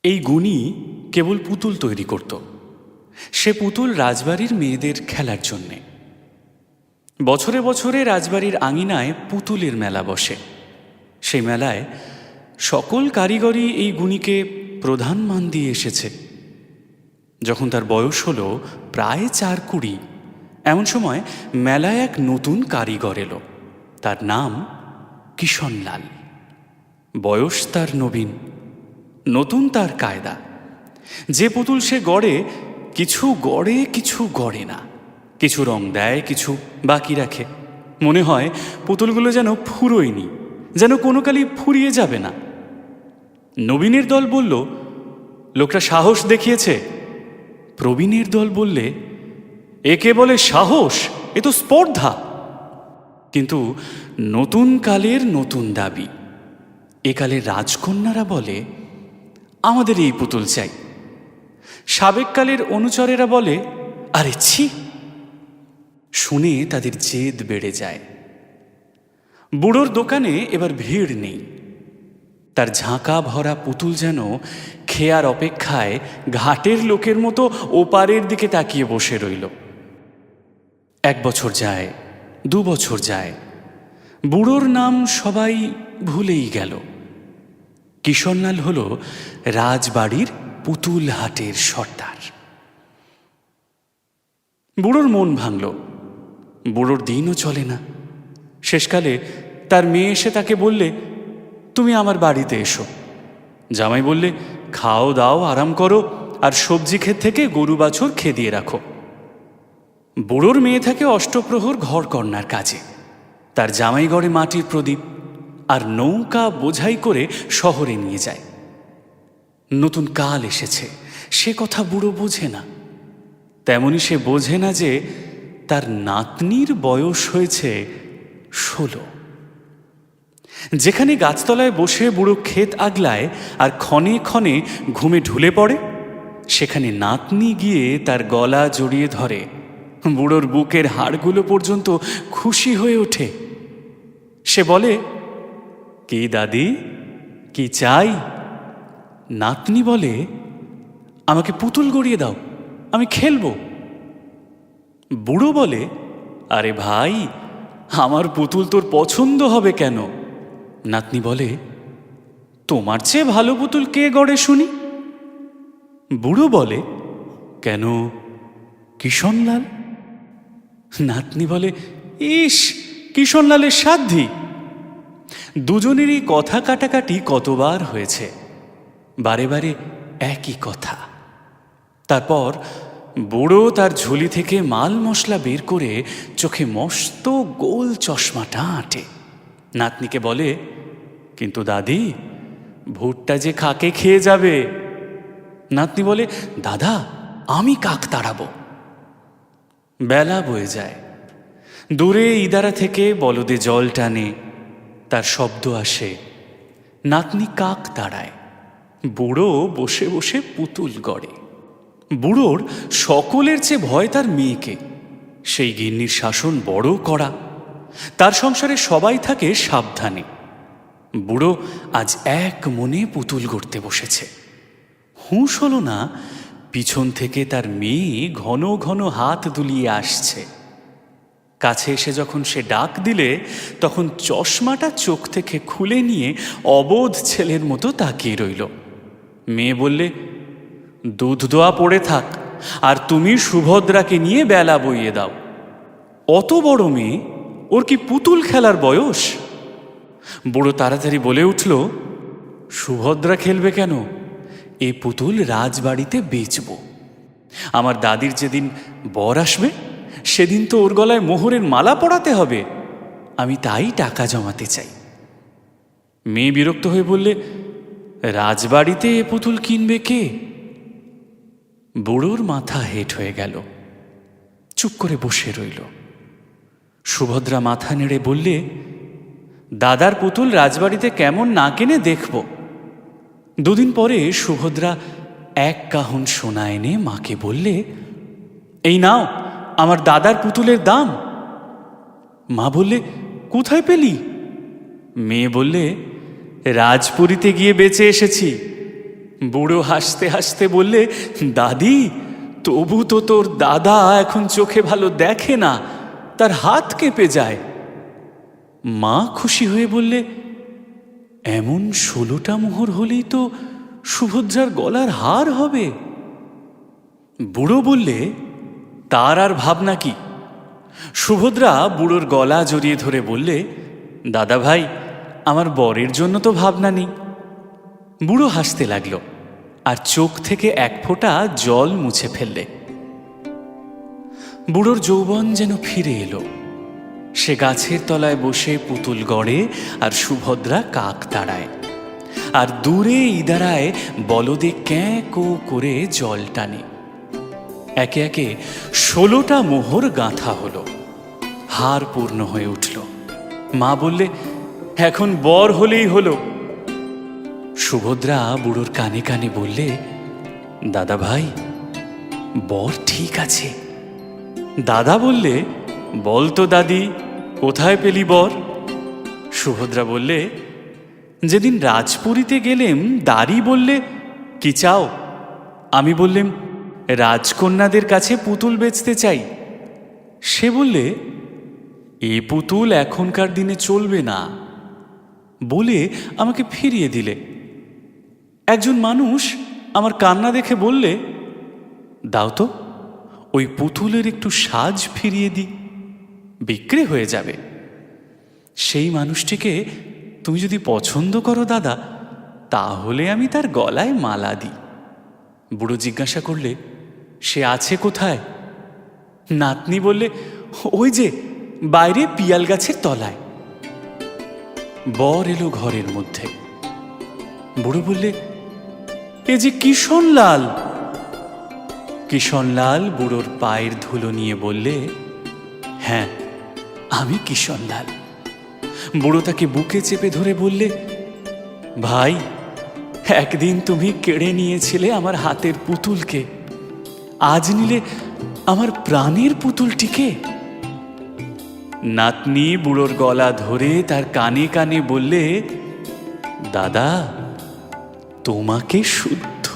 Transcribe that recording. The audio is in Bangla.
এই গুণী কেবল পুতুল তৈরি করত। সে পুতুল রাজবাড়ির মেয়েদের খেলার জন্যে। বছরে বছরে রাজবাড়ির আঙিনায় পুতুলের মেলা বসে। সেই মেলায় সকল কারিগরই এই গুণীকে প্রধান মান দিয়ে এসেছে। যখন তার বয়স হলো প্রায় 4-20, এমন সময় মেলায় এক নতুন কারিগর এলো। তার নাম কিষণলাল। বয়স তার নবীন, নতুন তার কায়দা। যে পুতুল সে গড়ে, কিছু গড়ে কিছু গড়ে না, কিছু রং দেয়, কিছু বাকি রাখে। মনে হয় পুতুলগুলো যেন ফুরোয়নি, যেন কোনো কালই ফুরিয়ে যাবে না। নবীনের দল বলল, লোকটা সাহস দেখিয়েছে। প্রবীণের দল বললে, একে বলে সাহস, এ তো স্পর্ধা। কিন্তু নতুন কালের নতুন দাবি। একালের রাজকন্যারা বলে, আমাদের এই পুতুল চাই। সাবেক কালের অনুচরেরা বলে, আরে ছি। শুনে তাদের জেদ বেড়ে যায়। বুড়োর দোকানে এবার ভিড় নেই। তার ঝাঁকা ভরা পুতুল যেন খেয়ার অপেক্ষায় ঘাটের লোকের মতো ওপারের দিকে তাকিয়ে বসে রইল। 1 বছর যায়, 2 বছর যায়, বুড়োর নাম সবাই ভুলেই গেল। কিষণলাল হল রাজবাড়ির পুতুল হাটের সর্দার। বুড়োর মন ভাঙল। বুড়োর দিনও চলে না। শেষকালে তার মেয়ে এসে তাকে বললে, তুমি আমার বাড়িতে এসো। জামাই বললে, খাও দাও, আরাম করো, আর সবজি ক্ষেত থেকে গরু বাছুর খেদিয়ে রাখো। বুড়োর মেয়ে থাকে অষ্টপ্রহর ঘর কর্নার কাজে। তার জামাই গড়ে মাটির প্রদীপ, আর নৌকা বোঝাই করে শহরে নিয়ে যায়। নতুন কাল এসেছে, সে কথা বুড়ো বোঝে না। তেমনি সে বোঝে না যে তার নাতনির বয়স হয়েছে 16। যেখানে গাছতলায় বসে বুড়ো ক্ষেত আগলায় আর ক্ষণে ক্ষণে ঘুমে ঢুলে পড়ে, সেখানে নাতনি গিয়ে তার গলা জড়িয়ে ধরে। বুড়োর বুকের হাড়গুলো পর্যন্ত খুশি হয়ে ওঠে। সে বলে, কি দাদি, কি চাই? নাতনি বলে, আমাকে পুতুল গড়িয়ে দাও, আমি খেলবো। বুড়ো বলে, আরে ভাই, আমার পুতুল তোর পছন্দ হবে কেন? নাতনি বলে, তোমার চেয়ে ভালো পুতুল কে গড়ে শুনি? বুড়ো বলে, কেন, কিষণলাল? নাতনি বলে, ইস, কিষণলালের সাধ্যি। দুজনেরই কথা কাটাকাটি কতবার হয়েছে, বারে বারে একই কথা। তারপর বুড়ো তার ঝুলি থেকে মাল মশলা বের করে চোখে মস্ত গোল চশমাটা আঁটে। নাতনিকে বলে, কিন্তু দাদি, ভুট্টা যে খাকে খেয়ে যাবে। নাতনি বলে, দাদা, আমি কাক তাড়াবো। বেলা বয়ে যায়। দূরে ইদারা থেকে বলদে জল টানে, তার শব্দ আসে। নাতনি কাক তাড়ায়, বুড়ো বসে বসে পুতুল গড়ে। বুড়োর সকলের চেয়ে ভয় তার মেয়েকে। সেই গিন্নির শাসন বড় কড়া। তার সংসারে সবাই থাকে সাবধানে। বুড়ো আজ এক মনে পুতুল গড়তে বসেছে। হুঁশ হলো না, পিছন থেকে তার মেয়ে ঘন ঘন হাত দুলিয়ে আসছে। কাছে এসে যখন সে ডাক দিলে, তখন চশমাটা চোখ থেকে খুলে নিয়ে অবোধ ছেলের মতো তাকিয়ে রইল। মেয়ে বললে, দুধ দোয়া পড়ে থাক, আর তুমি সুভদ্রাকে নিয়ে বেলা বইয়ে দাও। অত বড় মেয়ে, ওর কি পুতুল খেলার বয়স? বুড়ো তাড়াতাড়ি বলে উঠল, সুভদ্রা খেলবে কেন? এ পুতুল রাজবাড়িতে বেচব। আমার দাদির যেদিন বর আসবে, সেদিন তো ওর গলায় মোহরের মালা পরাতে হবে। আমি তাই টাকা জমাতে চাই। মেয়ে বিরক্ত হয়ে বললে, রাজবাড়িতে এ পুতুল কিনবে কে? বুড়োর মাথা হেঁট হয়ে গেল। চুপ করে বসে রইল। সুভদ্রা মাথা নেড়ে বললে, দাদার পুতুল রাজবাড়িতে কেমন না কিনে দেখব। 2 দিন পরে সুভদ্রা 1 কাহন সোনা এনে মাকে বললে, এই নাও আমার দাদার পুতুলের দাম। মা বললে, কোথায় পেলি? মেয়ে বললে, রাজপুরীতে গিয়ে বেচে এসেছি। বুড়ো হাসতে হাসতে বললে, দাদি, তবু তো তোর দাদা এখন চোখে ভালো দেখে না, তার হাত কেঁপে যায়। মা খুশি হয়ে বললে, এমন 16টা মোহর হলেই তো সুভদ্রার গলার হার হবে। বুড়ো বললে, তার আর ভাবনা কি? সুভদ্রা বুড়োর গলা জড়িয়ে ধরে বললে, দাদা ভাই, আমার বরের জন্য তো ভাবনা নেই। বুড়ো হাসতে লাগলো আর চোখ থেকে এক ফোঁটা জল মুছে ফেললে। বুড়োর যৌবন যেন ফিরে এলো। সে গাছের তলায় বসে পুতুল গড়ে আর সুভদ্রা কাক তাড়ায়, আর দূরে ইদারায় বলদে ক্যাঁ কো করে জল টানে। একে একে 16টা মোহর গাঁথা হলো, হার পূর্ণ হয়ে উঠল। মা বললে, এখন বর হলেই হলো। সুভদ্রা বুড়োর কানে কানে বললে, দাদা ভাই, বর ঠিক আছে। দাদা বললে, বল তো দাদি, কোথায় পেলি বর? সুভদ্রা বললে, যেদিন রাজপুরীতে গেলেম দাঁড়ি বললে, কি চাও? আমি বললেম, রাজকন্যাদের কাছে পুতুল বেচতে চাই। সে বললে, এ পুতুল এখনকার দিনে চলবে না, বলে আমাকে ফিরিয়ে দিলে। একজন মানুষ আমার কান্না দেখে বললে, দাও তো, ওই পুতুলের একটু সাজ ফিরিয়ে দিই, বিক্রি হয়ে যাবে। সেই মানুষটিকে তুমি যদি পছন্দ করো দাদা, তাহলে আমি তার গলায় মালা দিই। বুড়ো জিজ্ঞাসা করলে, সে আছে কোথায়? নাতনি বললে, ওই যে বাইরে পিয়াল গাছের তলায়। বর এলো ঘরের মধ্যে। বুড়ো বললে, এ যে কিষণলাল। কিষণলাল বুড়োর পায়ের ধুলো নিয়ে বললে, হ্যাঁ, আমি কিষণলাল। বুড়ো তাকে বুকে চেপে ধরে বললে, ভাই, একদিন তুমি কেড়ে নিয়েছিলে আমার হাতের পুতুলকে, আজ নিলে আমার প্রাণের পুতুলটিকে। নাতনি বুড়োর গলা ধরে তার কানে কানে বললে, দাদা, তোমাকে শুদ্ধ